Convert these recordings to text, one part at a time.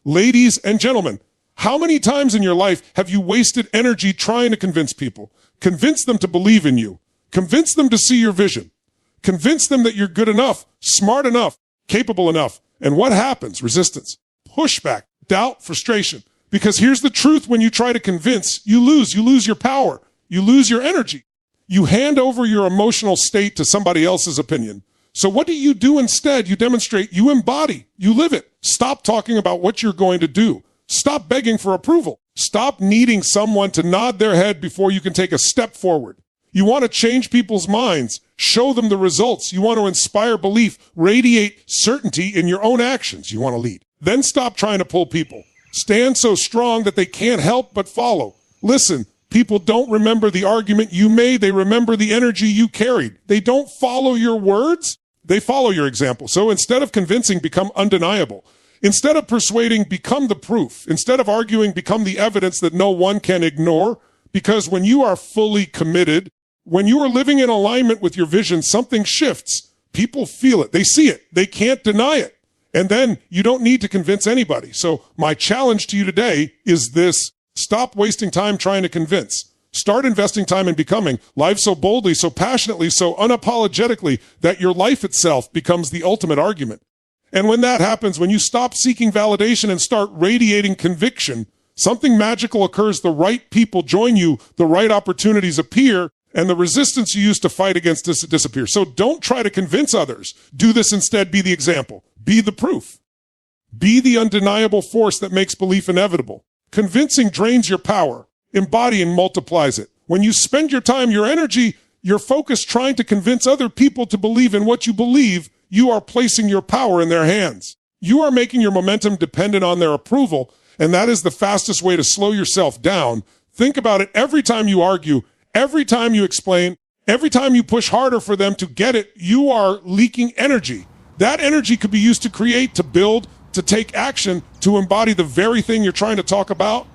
Ladies and gentlemen, how many times in your life have you wasted energy trying to convince people? Convince them to believe in you. Convince them to see your vision. Convince them that you're good enough, smart enough, capable enough. And what happens? Resistance, pushback, doubt, frustration. Because here's the truth: when you try to convince, you lose. You lose your power. You lose your energy. You hand over your emotional state to somebody else's opinion. So what do you do instead? You demonstrate, you embody, you live it. Stop talking about what you're going to do. Stop begging for approval. Stop needing someone to nod their head before you can take a step forward. You want to change people's minds, show them the results. You want to inspire belief, radiate certainty in your own actions. You want to lead. Then stop trying to pull people. Stand so strong that they can't help but follow. Listen, people don't remember the argument you made. They remember the energy you carried. They don't follow your words. They follow your example. So instead of convincing, become undeniable. Instead of persuading, become the proof. Instead of arguing, become the evidence that no one can ignore. Because when you are fully committed, when you are living in alignment with your vision, something shifts. People feel it. They see it. They can't deny it. And then you don't need to convince anybody. So my challenge to you today is this: stop wasting time trying to convince. Start investing time in becoming. Live so boldly, so passionately, so unapologetically that your life itself becomes the ultimate argument. And when that happens, when you stop seeking validation and start radiating conviction, something magical occurs. The right people join you, the right opportunities appear, and the resistance you used to fight against disappears. So don't try to convince others. Do this instead. Be the example. Be the proof. Be the undeniable force that makes belief inevitable. Convincing drains your power. Embodying multiplies it. When you spend your time, your energy, your focus trying to convince other people to believe in what you believe, you are placing your power in their hands. You are making your momentum dependent on their approval, and that is the fastest way to slow yourself down. Think about it. Every time you argue, every time you explain, every time you push harder for them to get it, you are leaking energy. That energy could be used to create, to build, to take action, to embody the very thing you're trying to talk about.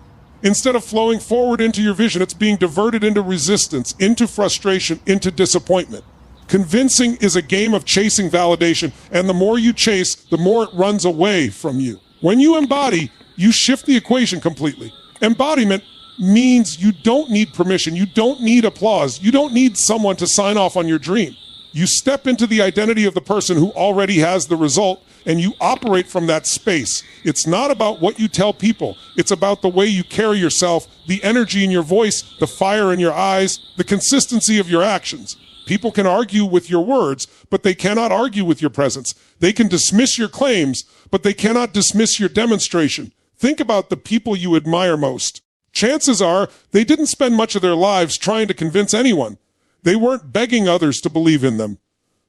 Instead of flowing forward into your vision, it's being diverted into resistance, into frustration, into disappointment. Convincing is a game of chasing validation, and the more you chase, the more it runs away from you. When you embody, you shift the equation completely. Embodiment means you don't need permission, you don't need applause, you don't need someone to sign off on your dream. You step into the identity of the person who already has the result, and you operate from that space. It's not about what you tell people. It's about the way you carry yourself, the energy in your voice, the fire in your eyes, the consistency of your actions. People can argue with your words, but they cannot argue with your presence. They can dismiss your claims, but they cannot dismiss your demonstration. Think about the people you admire most. Chances are they didn't spend much of their lives trying to convince anyone. They weren't begging others to believe in them.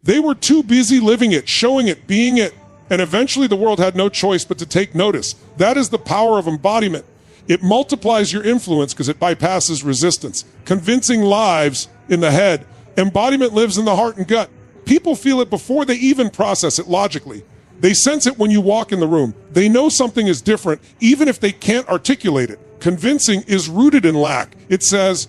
They were too busy living it, showing it, being it. And eventually the world had no choice but to take notice. That is the power of embodiment. It multiplies your influence because it bypasses resistance. Convincing lives in the head. Embodiment lives in the heart and gut. People feel it before they even process it logically. They sense it when you walk in the room. They know something is different, even if they can't articulate it. Convincing is rooted in lack. It says,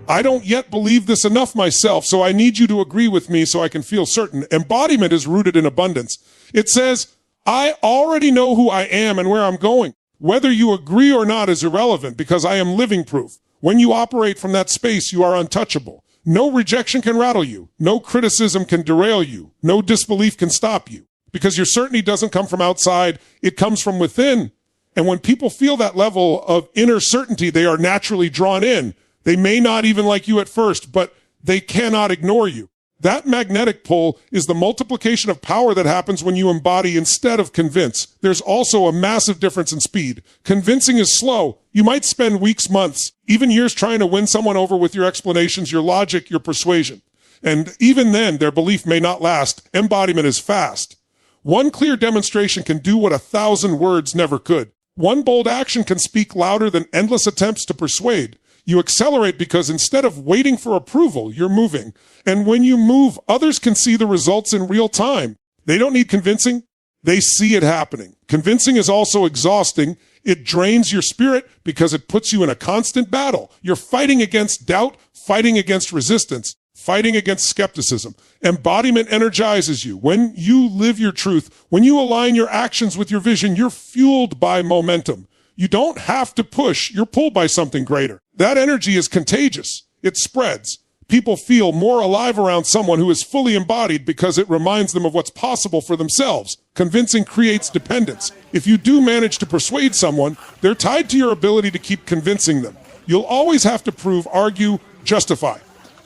I don't yet believe this enough myself, so I need you to agree with me so I can feel certain. Embodiment is rooted in abundance. It says, I already know who I am and where I'm going. Whether you agree or not is irrelevant because I am living proof. When you operate from that space, you are untouchable. No rejection can rattle you. No criticism can derail you. No disbelief can stop you. Because your certainty doesn't come from outside, it comes from within. And when people feel that level of inner certainty, they are naturally drawn in. They may not even like you at first, but they cannot ignore you. That magnetic pull is the multiplication of power that happens when you embody instead of convince. There's also a massive difference in speed. Convincing is slow. You might spend weeks, months, even years trying to win someone over with your explanations, your logic, your persuasion. And even then, their belief may not last. Embodiment is fast. One clear demonstration can do what 1,000 words never could. One bold action can speak louder than endless attempts to persuade. You accelerate because instead of waiting for approval, you're moving. And when you move, others can see the results in real time. They don't need convincing. They see it happening. Convincing is also exhausting. It drains your spirit because it puts you in a constant battle. You're fighting against doubt, fighting against resistance, fighting against skepticism. Embodiment energizes you. When you live your truth, when you align your actions with your vision, you're fueled by momentum. You don't have to push. You're pulled by something greater. That energy is contagious. It spreads. People feel more alive around someone who is fully embodied because it reminds them of what's possible for themselves. Convincing creates dependence. If you do manage to persuade someone, they're tied to your ability to keep convincing them. You'll always have to prove, argue, justify.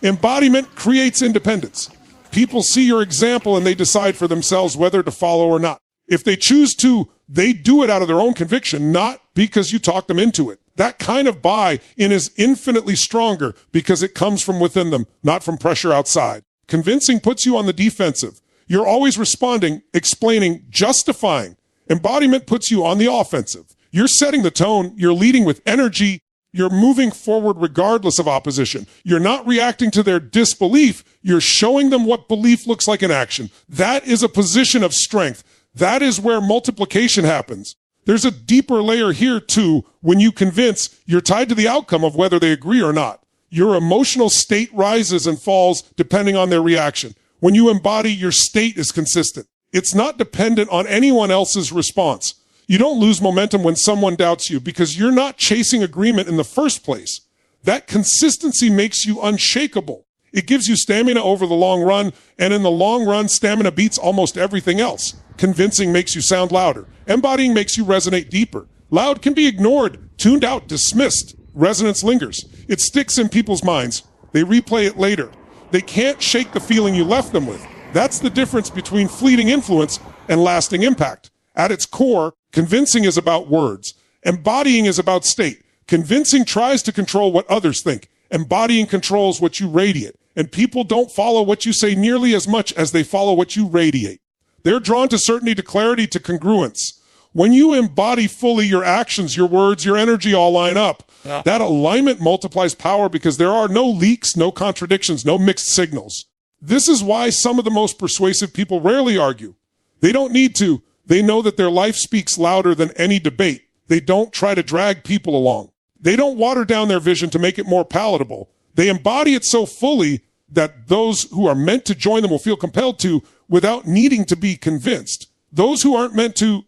Embodiment creates independence. People see your example and they decide for themselves whether to follow or not. If they choose to, they do it out of their own conviction, not because you talk them into it. That kind of buy-in is infinitely stronger because it comes from within them, not from pressure outside. Convincing puts you on the defensive. You're always responding, explaining, justifying. Embodiment puts you on the offensive. You're setting the tone. You're leading with energy. You're moving forward regardless of opposition. You're not reacting to their disbelief. You're showing them what belief looks like in action. That is a position of strength. That is where multiplication happens. There's a deeper layer here, too. When you convince, you're tied to the outcome of whether they agree or not. Your emotional state rises and falls depending on their reaction. When you embody, your state is consistent. It's not dependent on anyone else's response. You don't lose momentum when someone doubts you because you're not chasing agreement in the first place. That consistency makes you unshakable. It gives you stamina over the long run, and in the long run, stamina beats almost everything else. Convincing makes you sound louder. Embodying makes you resonate deeper. Loud can be ignored, tuned out, dismissed. Resonance lingers. It sticks in people's minds. They replay it later. They can't shake the feeling you left them with. That's the difference between fleeting influence and lasting impact. At its core, convincing is about words. Embodying is about state. Convincing tries to control what others think. Embodying controls what you radiate. And people don't follow what you say nearly as much as they follow what you radiate. They're drawn to certainty, to clarity, to congruence. When you embody fully, your actions, your words, your energy all line up. Yeah. That alignment multiplies power because there are no leaks, no contradictions, no mixed signals. This is why some of the most persuasive people rarely argue. They don't need to. They know that their life speaks louder than any debate. They don't try to drag people along. They don't water down their vision to make it more palatable. They embody it so fully that those who are meant to join them will feel compelled to without needing to be convinced. Those who aren't meant to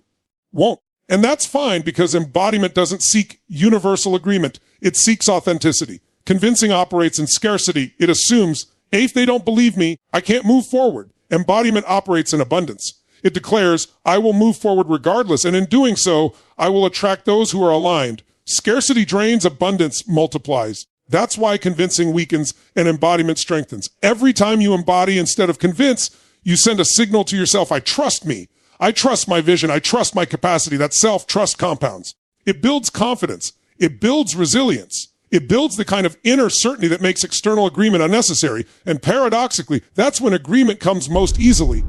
won't. And that's fine because embodiment doesn't seek universal agreement. It seeks authenticity. Convincing operates in scarcity. It assumes, if they don't believe me, I can't move forward. Embodiment operates in abundance. It declares, I will move forward regardless, and in doing so, I will attract those who are aligned. Scarcity drains, abundance multiplies. That's why convincing weakens and embodiment strengthens. Every time you embody instead of convince, you send a signal to yourself, I trust me. I trust my vision. I trust my capacity. That self-trust compounds. It builds confidence. It builds resilience. It builds the kind of inner certainty that makes external agreement unnecessary. And paradoxically, that's when agreement comes most easily.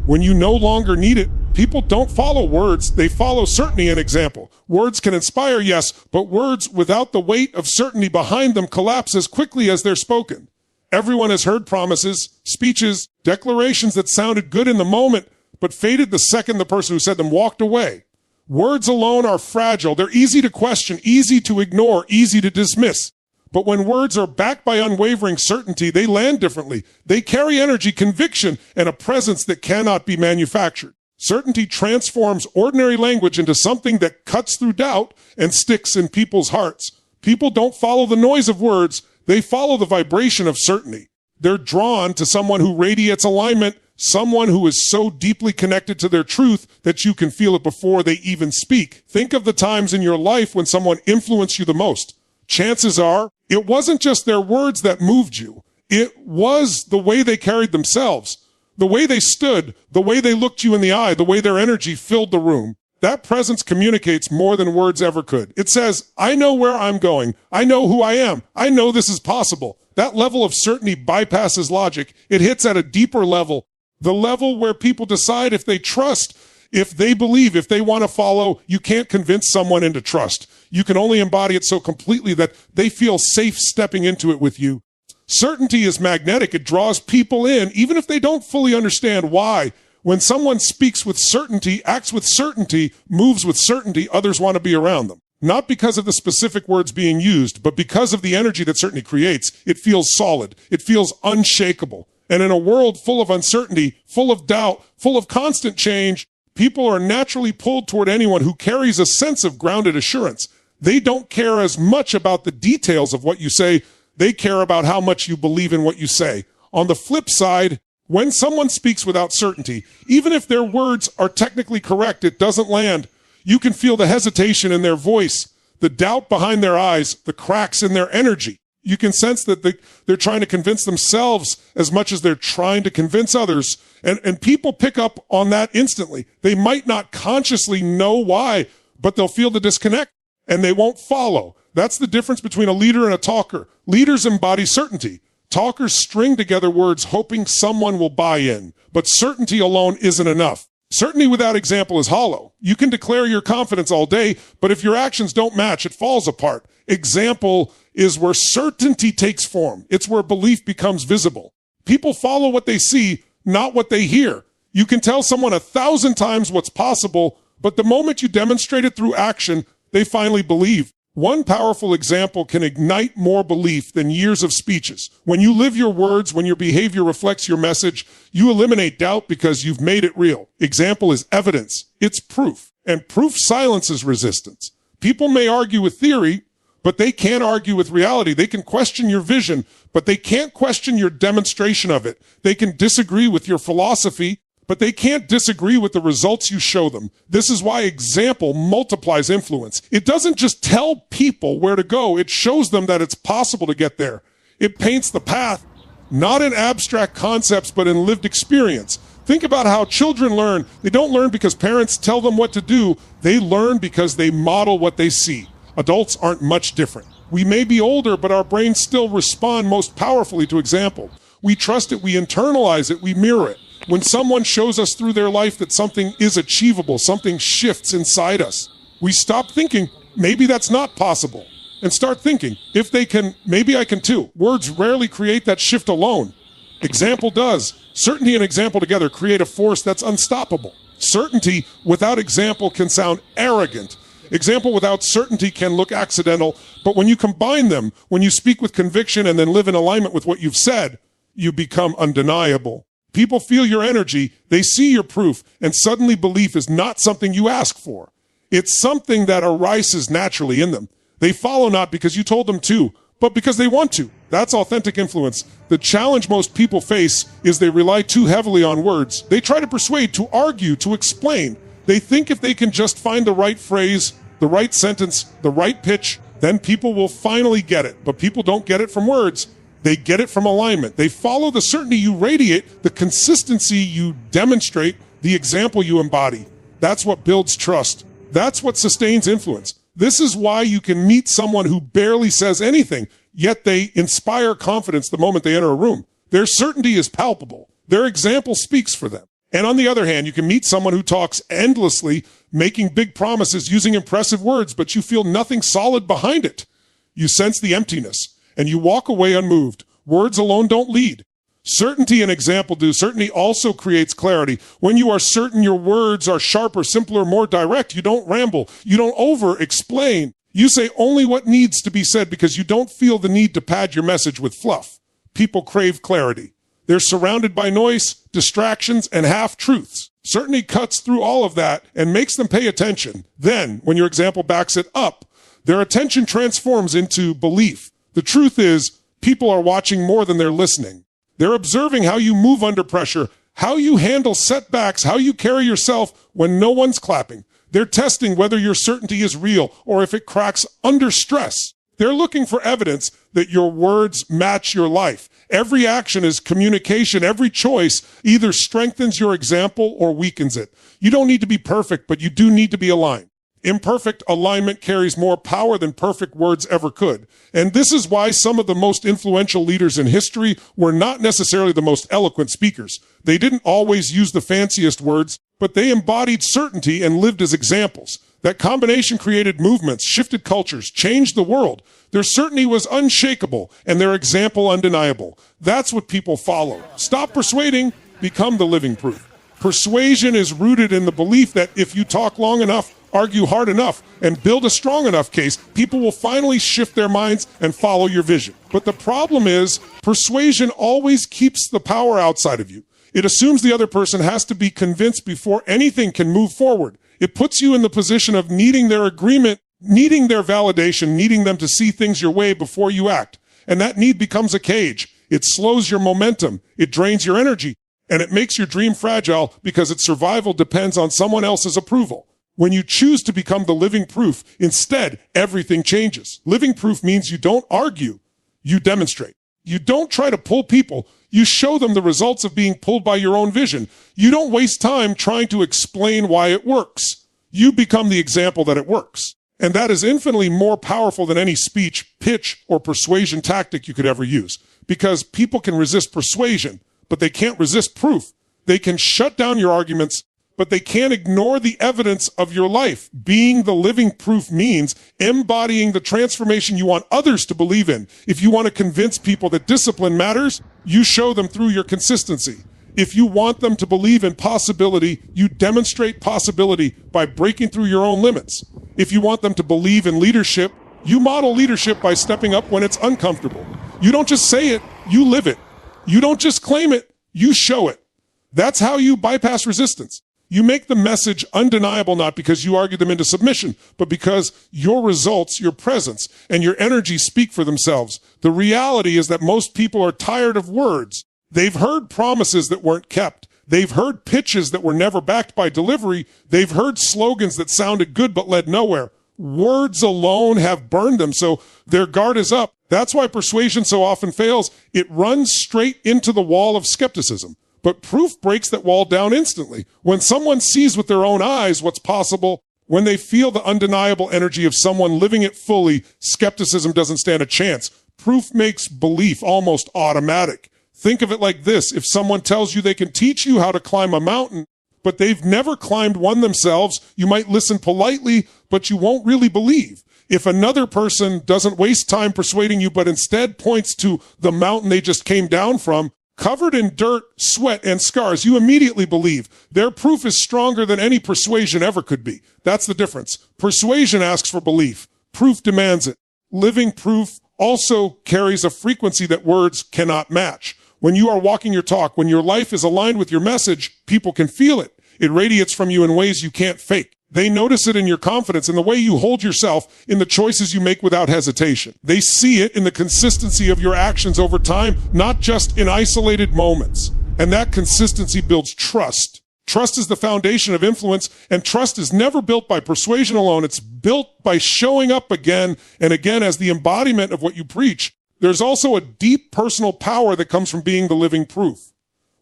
When you no longer need it, people don't follow words. They follow certainty and example. Words can inspire, yes, but words without the weight of certainty behind them collapse as quickly as they're spoken. Everyone has heard promises, speeches, declarations that sounded good in the moment, but faded the second the person who said them walked away. Words alone are fragile. They're easy to question, easy to ignore, easy to dismiss. But when words are backed by unwavering certainty, they land differently. They carry energy, conviction, and a presence that cannot be manufactured. Certainty transforms ordinary language into something that cuts through doubt and sticks in people's hearts. People don't follow the noise of words. They follow the vibration of certainty. They're drawn to someone who radiates alignment, someone who is so deeply connected to their truth that you can feel it before they even speak. Think of the times in your life when someone influenced you the most. Chances are, it wasn't just their words that moved you. It was the way they carried themselves, the way they stood, the way they looked you in the eye, the way their energy filled the room. That presence communicates more than words ever could. It says, I know where I'm going. I know who I am. I know this is possible. That level of certainty bypasses logic. It hits at a deeper level, the level where people decide if they trust, if they believe, if they want to follow. You can't convince someone into trust. You can only embody it so completely that they feel safe stepping into it with you. Certainty is magnetic. It draws people in, even if they don't fully understand why. When someone speaks with certainty, acts with certainty, moves with certainty, others want to be around them. Not because of the specific words being used, but because of the energy that certainty creates. It feels solid. It feels unshakable. And in a world full of uncertainty, full of doubt, full of constant change, people are naturally pulled toward anyone who carries a sense of grounded assurance. They don't care as much about the details of what you say. They care about how much you believe in what you say. On the flip side, when someone speaks without certainty, even if their words are technically correct, it doesn't land. You can feel the hesitation in their voice, the doubt behind their eyes, the cracks in their energy. You can sense that they're trying to convince themselves as much as they're trying to convince others. And people pick up on that instantly. They might not consciously know why, but they'll feel the disconnect and they won't follow. That's the difference between a leader and a talker. Leaders embody certainty. Talkers string together words hoping someone will buy in. But certainty alone isn't enough. Certainty without example is hollow. You can declare your confidence all day, but if your actions don't match, it falls apart. Example is where certainty takes form. It's where belief becomes visible. People follow what they see, not what they hear. You can tell someone 1,000 times what's possible, but the moment you demonstrate it through action, they finally believe. One powerful example can ignite more belief than years of speeches. When you live your words, when your behavior reflects your message, you eliminate doubt because you've made it real. Example is evidence. It's proof. And proof silences resistance. People may argue with theory, but they can't argue with reality. They can question your vision, but they can't question your demonstration of it. They can disagree with your philosophy, but they can't disagree with the results you show them. This is why example multiplies influence. It doesn't just tell people where to go. It shows them that it's possible to get there. It paints the path, not in abstract concepts, but in lived experience. Think about how children learn. They don't learn because parents tell them what to do. They learn because they model what they see. Adults aren't much different. We may be older, but our brains still respond most powerfully to example. We trust it, we internalize it, we mirror it. When someone shows us through their life that something is achievable, something shifts inside us, we stop thinking, maybe that's not possible, and start thinking, if they can, maybe I can too. Words rarely create that shift alone. Example does. Certainty and example together create a force that's unstoppable. Certainty without example can sound arrogant. Example without certainty can look accidental, but when you combine them, when you speak with conviction and then live in alignment with what you've said, you become undeniable. People feel your energy, they see your proof, and suddenly belief is not something you ask for. It's something that arises naturally in them. They follow not because you told them to, but because they want to. That's authentic influence. The challenge most people face is they rely too heavily on words. They try to persuade, to argue, to explain. They think if they can just find the right phrase, the right sentence, the right pitch, then people will finally get it. But people don't get it from words. They get it from alignment. They follow the certainty you radiate, the consistency you demonstrate, the example you embody. That's what builds trust. That's what sustains influence. This is why you can meet someone who barely says anything, yet they inspire confidence the moment they enter a room. Their certainty is palpable. Their example speaks for them. And on the other hand, you can meet someone who talks endlessly, making big promises, using impressive words, but you feel nothing solid behind it. You sense the emptiness. And you walk away unmoved. Words alone don't lead. Certainty and example do. Certainty also creates clarity. When you are certain your words are sharper, simpler, more direct, you don't ramble. You don't over-explain. You say only what needs to be said because you don't feel the need to pad your message with fluff. People crave clarity. They're surrounded by noise, distractions, and half-truths. Certainty cuts through all of that and makes them pay attention. Then, when your example backs it up, their attention transforms into belief. The truth is, people are watching more than they're listening. They're observing how you move under pressure, how you handle setbacks, how you carry yourself when no one's clapping. They're testing whether your certainty is real or if it cracks under stress. They're looking for evidence that your words match your life. Every action is communication. Every choice either strengthens your example or weakens it. You don't need to be perfect, but you do need to be aligned. Imperfect alignment carries more power than perfect words ever could. And this is why some of the most influential leaders in history were not necessarily the most eloquent speakers. They didn't always use the fanciest words, but they embodied certainty and lived as examples. That combination created movements, shifted cultures, changed the world. Their certainty was unshakable and their example undeniable. That's what people follow. Stop persuading, become the living proof. Persuasion is rooted in the belief that if you talk long enough, Argue hard enough and build a strong enough case, people will finally shift their minds and follow your vision. But the problem is, persuasion always keeps the power outside of you. It assumes the other person has to be convinced before anything can move forward. It puts you in the position of needing their agreement, needing their validation, needing them to see things your way before you act. And that need becomes a cage. It slows your momentum. It drains your energy. And it makes your dream fragile because its survival depends on someone else's approval. When you choose to become the living proof, instead, everything changes. Living proof means you don't argue, you demonstrate. You don't try to pull people. You show them the results of being pulled by your own vision. You don't waste time trying to explain why it works. You become the example that it works. And that is infinitely more powerful than any speech, pitch, or persuasion tactic you could ever use. Because people can resist persuasion, but they can't resist proof. They can shut down your arguments, but they can't ignore the evidence of your life. Being the living proof means embodying the transformation you want others to believe in. If you want to convince people that discipline matters, you show them through your consistency. If you want them to believe in possibility, you demonstrate possibility by breaking through your own limits. If you want them to believe in leadership, you model leadership by stepping up when it's uncomfortable. You don't just say it, you live it. You don't just claim it, you show it. That's how you bypass resistance. You make the message undeniable not because you argue them into submission, but because your results, your presence, and your energy speak for themselves. The reality is that most people are tired of words. They've heard promises that weren't kept. They've heard pitches that were never backed by delivery. They've heard slogans that sounded good but led nowhere. Words alone have burned them, so their guard is up. That's why persuasion so often fails. It runs straight into the wall of skepticism. But proof breaks that wall down instantly. When someone sees with their own eyes what's possible, when they feel the undeniable energy of someone living it fully, skepticism doesn't stand a chance. Proof makes belief almost automatic. Think of it like this. If someone tells you they can teach you how to climb a mountain, but they've never climbed one themselves, you might listen politely, but you won't really believe. If another person doesn't waste time persuading you, but instead points to the mountain they just came down from, covered in dirt, sweat, and scars, you immediately believe. Their proof is stronger than any persuasion ever could be. That's the difference. Persuasion asks for belief. Proof demands it. Living proof also carries a frequency that words cannot match. When you are walking your talk, when your life is aligned with your message, people can feel it. It radiates from you in ways you can't fake. They notice it in your confidence, in the way you hold yourself, in the choices you make without hesitation. They see it in the consistency of your actions over time, not just in isolated moments. And that consistency builds trust. Trust is the foundation of influence, and trust is never built by persuasion alone. It's built by showing up again and again as the embodiment of what you preach. There's also a deep personal power that comes from being the living proof.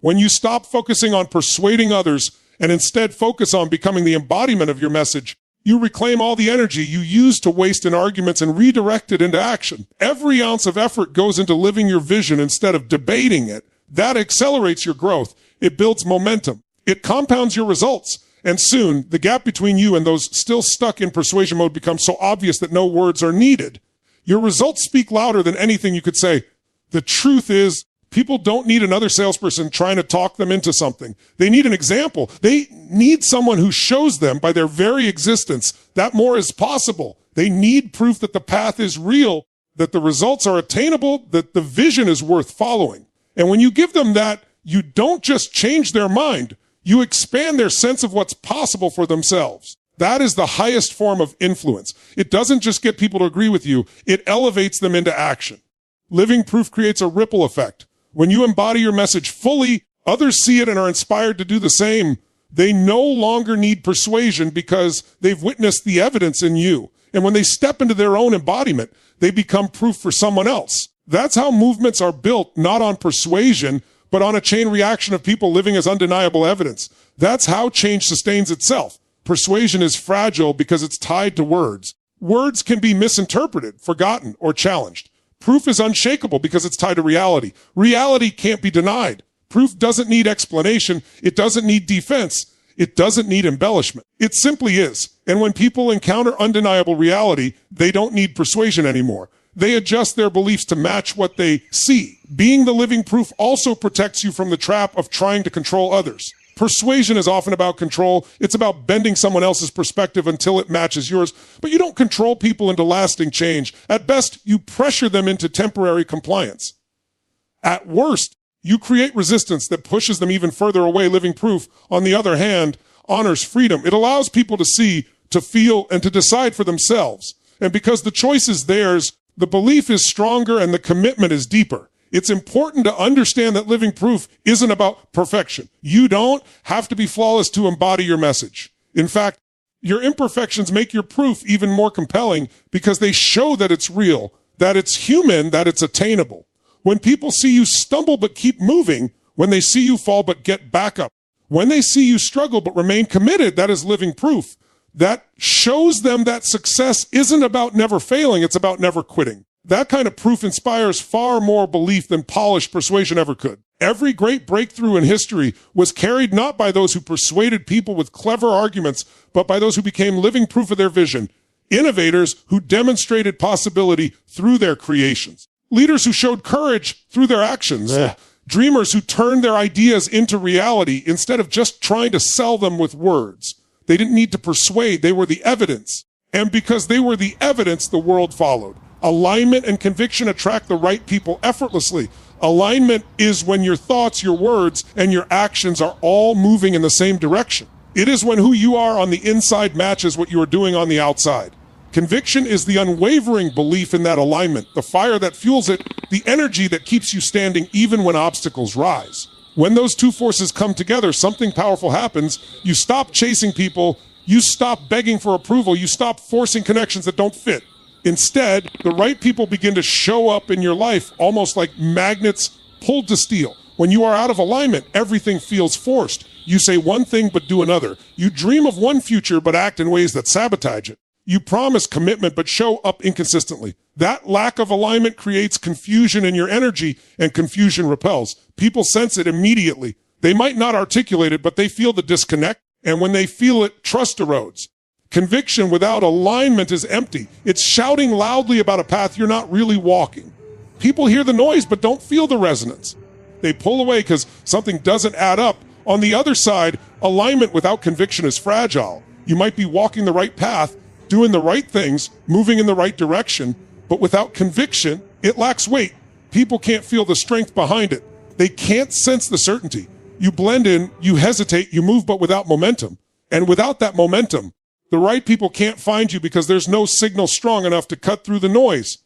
When you stop focusing on persuading others and instead focus on becoming the embodiment of your message, you reclaim all the energy you used to waste in arguments and redirect it into action. Every ounce of effort goes into living your vision instead of debating it. That accelerates your growth. It builds momentum. It compounds your results. And soon, the gap between you and those still stuck in persuasion mode becomes so obvious that no words are needed. Your results speak louder than anything you could say. The truth is, people don't need another salesperson trying to talk them into something. They need an example. They need someone who shows them by their very existence that more is possible. They need proof that the path is real, that the results are attainable, that the vision is worth following. And when you give them that, you don't just change their mind. You expand their sense of what's possible for themselves. That is the highest form of influence. It doesn't just get people to agree with you. It elevates them into action. Living proof creates a ripple effect. When you embody your message fully, others see it and are inspired to do the same. They no longer need persuasion because they've witnessed the evidence in you. And when they step into their own embodiment, they become proof for someone else. That's how movements are built, not on persuasion, but on a chain reaction of people living as undeniable evidence. That's how change sustains itself. Persuasion is fragile because it's tied to words. Words can be misinterpreted, forgotten, or challenged. Proof is unshakable because it's tied to reality. Reality can't be denied. Proof doesn't need explanation. It doesn't need defense. It doesn't need embellishment. It simply is. And when people encounter undeniable reality, they don't need persuasion anymore. They adjust their beliefs to match what they see. Being the living proof also protects you from the trap of trying to control others. Persuasion is often about control. It's about bending someone else's perspective until it matches yours. But you don't control people into lasting change. At best, you pressure them into temporary compliance. At worst, you create resistance that pushes them even further away. Living proof, on the other hand, honors freedom. It allows people to see, to feel, and to decide for themselves. And because the choice is theirs, the belief is stronger and the commitment is deeper. It's important to understand that living proof isn't about perfection. You don't have to be flawless to embody your message. In fact, your imperfections make your proof even more compelling because they show that it's real, that it's human, that it's attainable. When people see you stumble but keep moving, when they see you fall but get back up, when they see you struggle but remain committed, that is living proof. That shows them that success isn't about never failing, it's about never quitting. That kind of proof inspires far more belief than polished persuasion ever could. Every great breakthrough in history was carried not by those who persuaded people with clever arguments, but by those who became living proof of their vision. Innovators who demonstrated possibility through their creations. Leaders who showed courage through their actions. Dreamers who turned their ideas into reality instead of just trying to sell them with words. They didn't need to persuade, they were the evidence. And because they were the evidence, the world followed. Alignment and conviction attract the right people effortlessly. Alignment is when your thoughts, your words, and your actions are all moving in the same direction. It is when who you are on the inside matches what you are doing on the outside. Conviction is the unwavering belief in that alignment, the fire that fuels it, the energy that keeps you standing even when obstacles rise. When those two forces come together, something powerful happens. You stop chasing people. You stop begging for approval. You stop forcing connections that don't fit. Instead, the right people begin to show up in your life almost like magnets pulled to steel. When you are out of alignment, everything feels forced. You say one thing but do another. You dream of one future but act in ways that sabotage it. You promise commitment but show up inconsistently. That lack of alignment creates confusion in your energy, and confusion repels. People sense it immediately. They might not articulate it, but they feel the disconnect, and when they feel it, trust erodes. Conviction without alignment is empty. It's shouting loudly about a path you're not really walking. People hear the noise but don't feel the resonance. They pull away because something doesn't add up. On the other side, alignment without conviction is fragile. You might be walking the right path, doing the right things, moving in the right direction, but without conviction, it lacks weight. People can't feel the strength behind it. They can't sense the certainty. You blend in, you hesitate, you move but without momentum. And without that momentum, the right people can't find you because there's no signal strong enough to cut through the noise.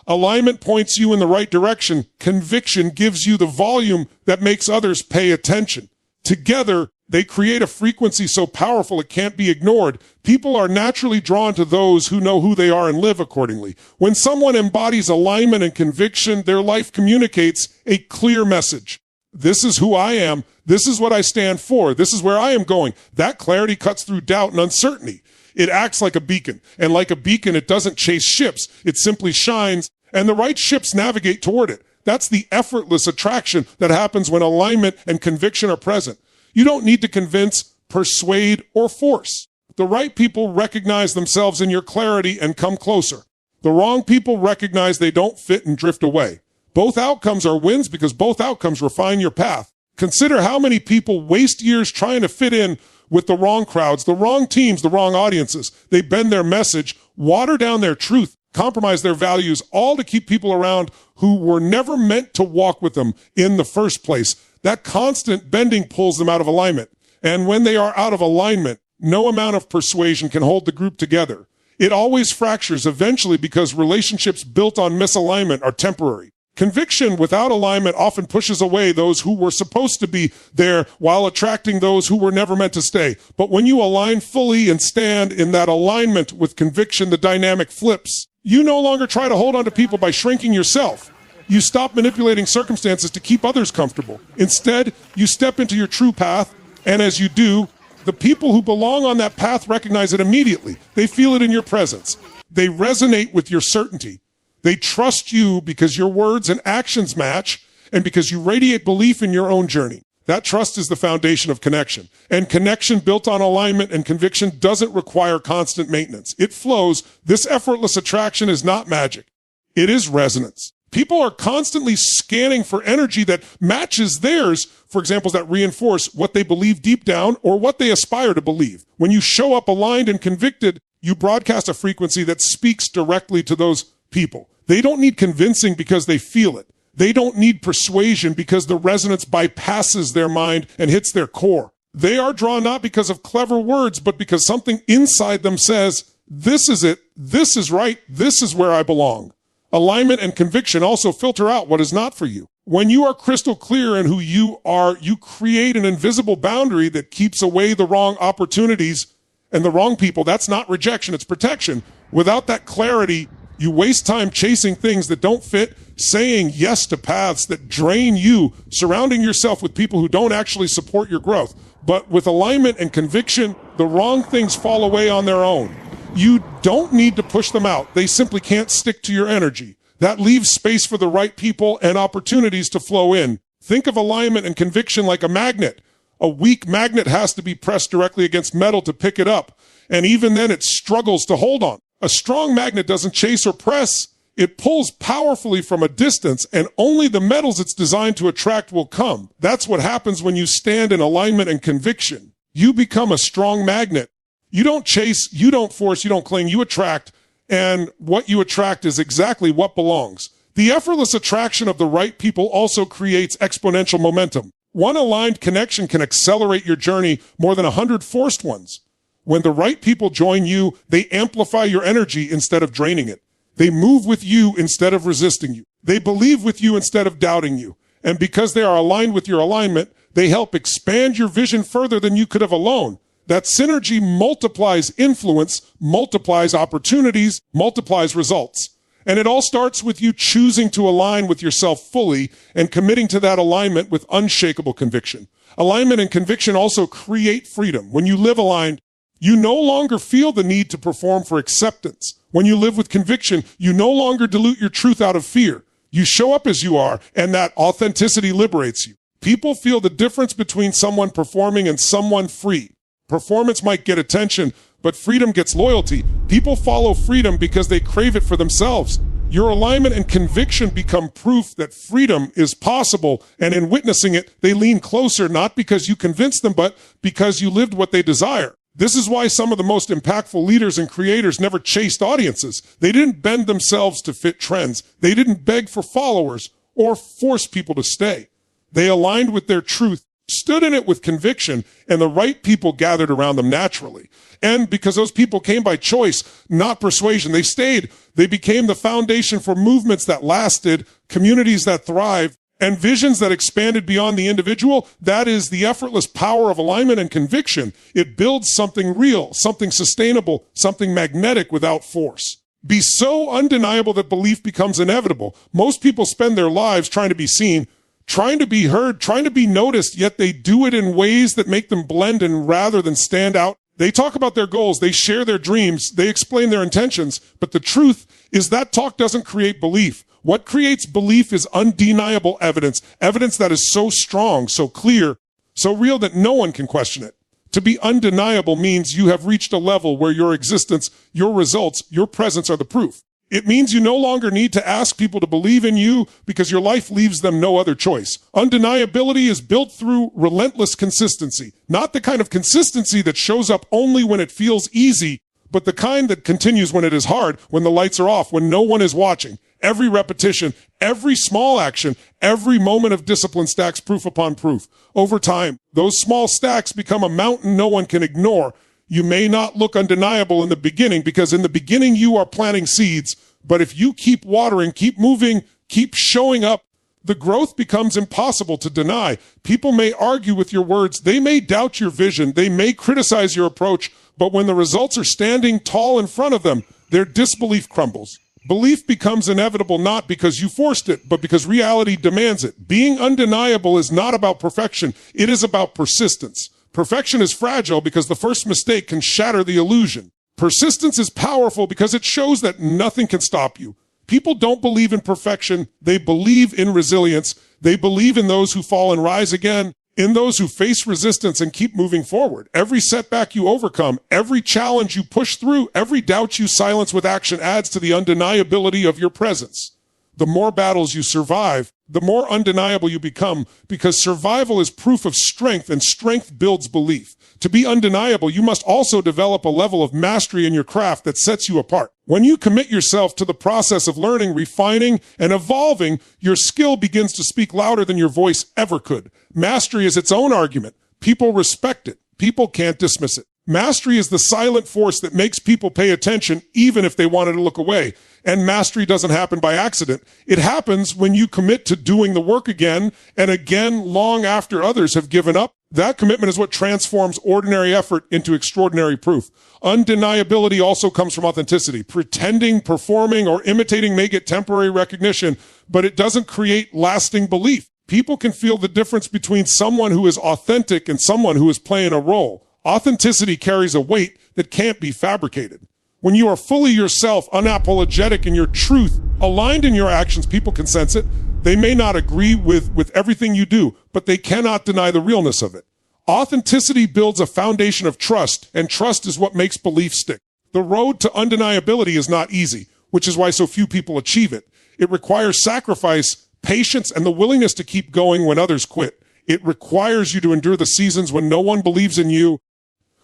Alignment points you in the right direction. Conviction gives you the volume that makes others pay attention. Together, they create a frequency so powerful it can't be ignored. People are naturally drawn to those who know who they are and live accordingly. When someone embodies alignment and conviction, their life communicates a clear message. This is who I am. This is what I stand for. This is where I am going. That clarity cuts through doubt and uncertainty. It acts like a beacon, and like a beacon, it doesn't chase ships. It simply shines, and the right ships navigate toward it. That's the effortless attraction that happens when alignment and conviction are present. You don't need to convince, persuade, or force. The right people recognize themselves in your clarity and come closer. The wrong people recognize they don't fit and drift away. Both outcomes are wins because both outcomes refine your path. Consider how many people waste years trying to fit in with the wrong crowds, the wrong teams, the wrong audiences. They bend their message, water down their truth, compromise their values, all to keep people around who were never meant to walk with them in the first place. That constant bending pulls them out of alignment. And when they are out of alignment, no amount of persuasion can hold the group together. It always fractures eventually because relationships built on misalignment are temporary. Conviction without alignment often pushes away those who were supposed to be there while attracting those who were never meant to stay. But when you align fully and stand in that alignment with conviction, the dynamic flips. You no longer try to hold on to people by shrinking yourself. You stop manipulating circumstances to keep others comfortable. Instead, you step into your true path, and as you do, the people who belong on that path recognize it immediately. They feel it in your presence. They resonate with your certainty. They trust you because your words and actions match and because you radiate belief in your own journey. That trust is the foundation of connection. And connection built on alignment and conviction doesn't require constant maintenance. It flows. This effortless attraction is not magic. It is resonance. People are constantly scanning for energy that matches theirs, for examples that reinforce what they believe deep down or what they aspire to believe. When you show up aligned and convicted, you broadcast a frequency that speaks directly to those people. They don't need convincing because they feel it. They don't need persuasion because the resonance bypasses their mind and hits their core. They are drawn not because of clever words, but because something inside them says, this is it, this is right, this is where I belong. Alignment and conviction also filter out what is not for you. When you are crystal clear in who you are, you create an invisible boundary that keeps away the wrong opportunities and the wrong people. That's not rejection, it's protection. Without that clarity, you waste time chasing things that don't fit, saying yes to paths that drain you, surrounding yourself with people who don't actually support your growth. But with alignment and conviction, the wrong things fall away on their own. You don't need to push them out. They simply can't stick to your energy. That leaves space for the right people and opportunities to flow in. Think of alignment and conviction like a magnet. A weak magnet has to be pressed directly against metal to pick it up, and even then it struggles to hold on. A strong magnet doesn't chase or press. It pulls powerfully from a distance, and only the metals it's designed to attract will come. That's what happens when you stand in alignment and conviction. You become a strong magnet. You don't chase, you don't force, you don't cling, you attract, and what you attract is exactly what belongs. The effortless attraction of the right people also creates exponential momentum. One aligned connection can accelerate your journey more than 100 forced ones. When the right people join you, they amplify your energy instead of draining it. They move with you instead of resisting you. They believe with you instead of doubting you. And because they are aligned with your alignment, they help expand your vision further than you could have alone. That synergy multiplies influence, multiplies opportunities, multiplies results. And it all starts with you choosing to align with yourself fully and committing to that alignment with unshakable conviction. Alignment and conviction also create freedom. When you live aligned, you no longer feel the need to perform for acceptance. When you live with conviction, you no longer dilute your truth out of fear. You show up as you are, and that authenticity liberates you. People feel the difference between someone performing and someone free. Performance might get attention, but freedom gets loyalty. People follow freedom because they crave it for themselves. Your alignment and conviction become proof that freedom is possible, and in witnessing it, they lean closer, not because you convinced them, but because you lived what they desire. This is why some of the most impactful leaders and creators never chased audiences. They didn't bend themselves to fit trends. They didn't beg for followers or force people to stay. They aligned with their truth, stood in it with conviction, and the right people gathered around them naturally. And because those people came by choice, not persuasion, they stayed. They became the foundation for movements that lasted, communities that thrived, and visions that expanded beyond the individual. That is the effortless power of alignment and conviction. It builds something real, something sustainable, something magnetic without force. Be so undeniable that belief becomes inevitable. Most people spend their lives trying to be seen, trying to be heard, trying to be noticed, yet they do it in ways that make them blend in rather than stand out. They talk about their goals, they share their dreams, they explain their intentions, but the truth is that talk doesn't create belief. What creates belief is undeniable evidence, evidence that is so strong, so clear, so real that no one can question it. To be undeniable means you have reached a level where your existence, your results, your presence are the proof. It means you no longer need to ask people to believe in you because your life leaves them no other choice. Undeniability is built through relentless consistency, not the kind of consistency that shows up only when it feels easy, but the kind that continues when it is hard, when the lights are off, when no one is watching. Every repetition, every small action, every moment of discipline stacks proof upon proof. Over time, those small stacks become a mountain no one can ignore. You may not look undeniable in the beginning because in the beginning you are planting seeds, but if you keep watering, keep moving, keep showing up, the growth becomes impossible to deny. People may argue with your words, they may doubt your vision, they may criticize your approach, but when the results are standing tall in front of them, their disbelief crumbles. Belief becomes inevitable not because you forced it, but because reality demands it. Being undeniable is not about perfection. It is about persistence. Perfection is fragile because the first mistake can shatter the illusion. Persistence is powerful because it shows that nothing can stop you. People don't believe in perfection. They believe in resilience. They believe in those who fall and rise again, in those who face resistance and keep moving forward. Every setback you overcome, every challenge you push through, every doubt you silence with action adds to the undeniability of your presence. the more battles you survive, the more undeniable you become, because survival is proof of strength, and strength builds belief. To be undeniable, you must also develop a level of mastery in your craft that sets you apart. When you commit yourself to the process of learning, refining, and evolving, your skill begins to speak louder than your voice ever could. Mastery is its own argument. People respect it. People can't dismiss it. Mastery is the silent force that makes people pay attention even if they wanted to look away. And mastery doesn't happen by accident. It happens when you commit to doing the work again and again long after others have given up. That commitment is what transforms ordinary effort into extraordinary proof. Undeniability also comes from authenticity. Pretending, performing, or imitating may get temporary recognition, but it doesn't create lasting belief. People can feel the difference between someone who is authentic and someone who is playing a role. Authenticity carries a weight that can't be fabricated. When you are fully yourself, unapologetic in your truth, aligned in your actions, people can sense it. They may not agree with everything you do, but they cannot deny the realness of it. Authenticity builds a foundation of trust, and trust is what makes belief stick. The road to undeniability is not easy, which is why so few people achieve it. It requires sacrifice, patience, and the willingness to keep going when others quit. It requires you to endure the seasons when no one believes in you,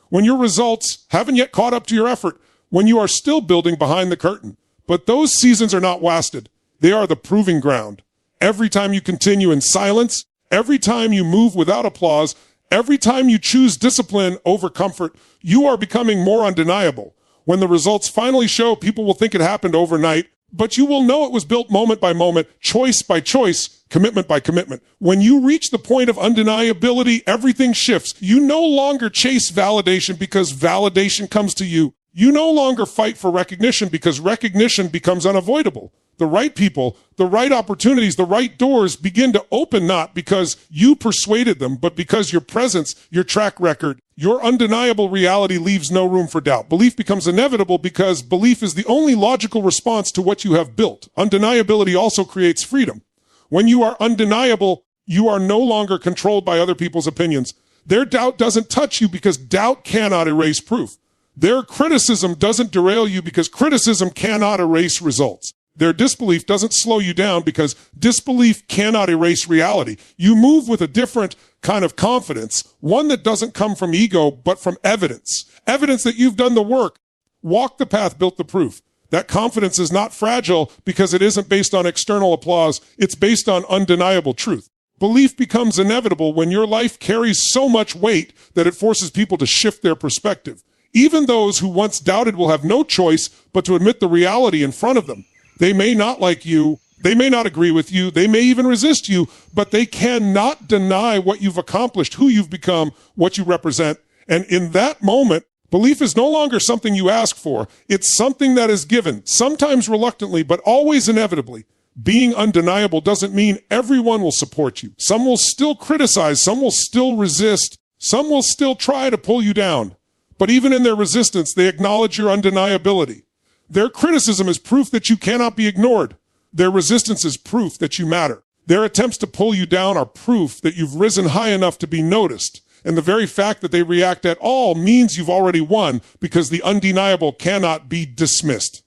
when your results haven't yet caught up to your effort, when you are still building behind the curtain. But those seasons are not wasted. They are the proving ground. Every time you continue in silence, every time you move without applause, every time you choose discipline over comfort, you are becoming more undeniable. When the results finally show, people will think it happened overnight, but you will know it was built moment by moment, choice by choice, commitment by commitment. When you reach the point of undeniability, everything shifts. You no longer chase validation because validation comes to you. You no longer fight for recognition because recognition becomes unavoidable. The right people, the right opportunities, the right doors begin to open not because you persuaded them, but because your presence, your track record, your undeniable reality leaves no room for doubt. Belief becomes inevitable because belief is the only logical response to what you have built. Undeniability also creates freedom. When you are undeniable, you are no longer controlled by other people's opinions. Their doubt doesn't touch you because doubt cannot erase proof. Their criticism doesn't derail you because criticism cannot erase results. Their disbelief doesn't slow you down because disbelief cannot erase reality. You move with a different kind of confidence, one that doesn't come from ego, but from evidence. Evidence that you've done the work. Walk the path, built the proof. That confidence is not fragile because it isn't based on external applause. It's based on undeniable truth. Belief becomes inevitable when your life carries so much weight that it forces people to shift their perspective. Even those who once doubted will have no choice but to admit the reality in front of them. They may not like you, they may not agree with you, they may even resist you, but they cannot deny what you've accomplished, who you've become, what you represent. And in that moment, belief is no longer something you ask for. It's something that is given, sometimes reluctantly, but always inevitably. Being undeniable doesn't mean everyone will support you. Some will still criticize, some will still resist, some will still try to pull you down. But even in their resistance, they acknowledge your undeniability. Their criticism is proof that you cannot be ignored. Their resistance is proof that you matter. Their attempts to pull you down are proof that you've risen high enough to be noticed. And the very fact that they react at all means you've already won because the undeniable cannot be dismissed.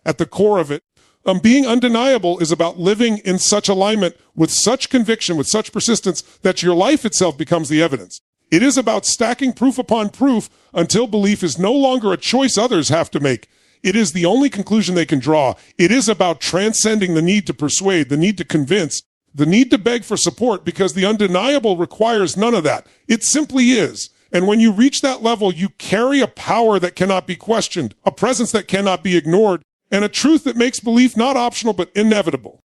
At the core of it, being undeniable is about living in such alignment, with such conviction, with such persistence, that your life itself becomes the evidence. It is about stacking proof upon proof until belief is no longer a choice others have to make. It is the only conclusion they can draw. It is about transcending the need to persuade, the need to convince, the need to beg for support, because the undeniable requires none of that. It simply is. And when you reach that level, you carry a power that cannot be questioned, a presence that cannot be ignored, and a truth that makes belief not optional but inevitable.